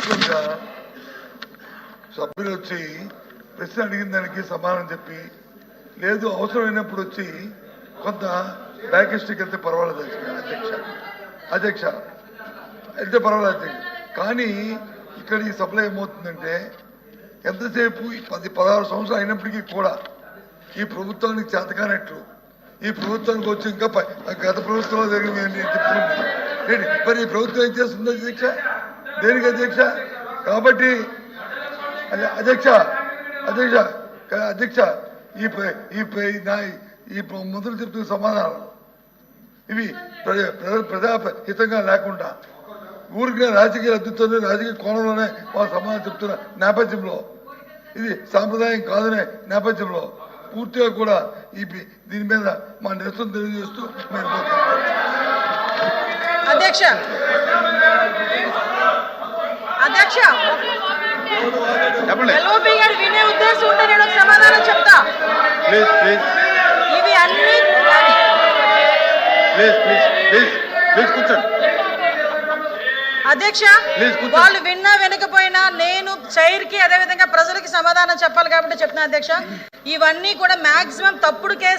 యాక్చువల్గా సభ్యులు వచ్చి ప్రశ్న అడిగిన దానికి సమాధానం చెప్పి లేదు అవసరమైనప్పుడు వచ్చి కొంత బ్యాక్ హిస్టరీకి వెళ్తే పర్వాలేదు అధ్యక్ష వెళ్తే పర్వాలేదు కానీ ఇక్కడ ఈ సభలో ఏమవుతుందంటే ఎంతసేపు 10-16 సంవత్సరాలు అయినప్పటికీ కూడా ఈ ప్రభుత్వానికి చేతకానట్లు ఈ ప్రభుత్వానికి వచ్చి ఇంకా గత ప్రభుత్వంలో జరిగింది చెప్తుంది మరి ఈ ప్రభుత్వం ఏం చేస్తుంది అధ్యక్ష దేనికి అధ్యక్ష కాబట్టి అధ్యక్ష ఈ మొదలు చెప్తున్న సమాధానం ఇవి ప్రజాహితంగా లేకుండా ఊరికి రాజకీయ అద్భుతంలో రాజకీయ కోణంలోనే వాళ్ళు సమాధానం చెప్తున్న నేపథ్యంలో ఇది సాంప్రదాయం కాదనే నేపథ్యంలో పూర్తిగా కూడా దీని మీద మా నిరసన తెలియజేస్తూ మేము అధ్యక్ష ఎల్ఓపి గారు వినే ఉద్దేశం ఉంటే నేను ఒక సమాధానం చెప్తా. ఇవి అన్ని అధ్యక్ష వాళ్ళు విన్నా వినకపోయినా నేను చైర్ కి అదేవిధంగా ప్రజలకి సమాధానం చెప్పాలి కాబట్టి చెప్తున్నా అధ్యక్ష. ఇవన్నీ కూడా మాక్సిమం తప్పుడు కేసు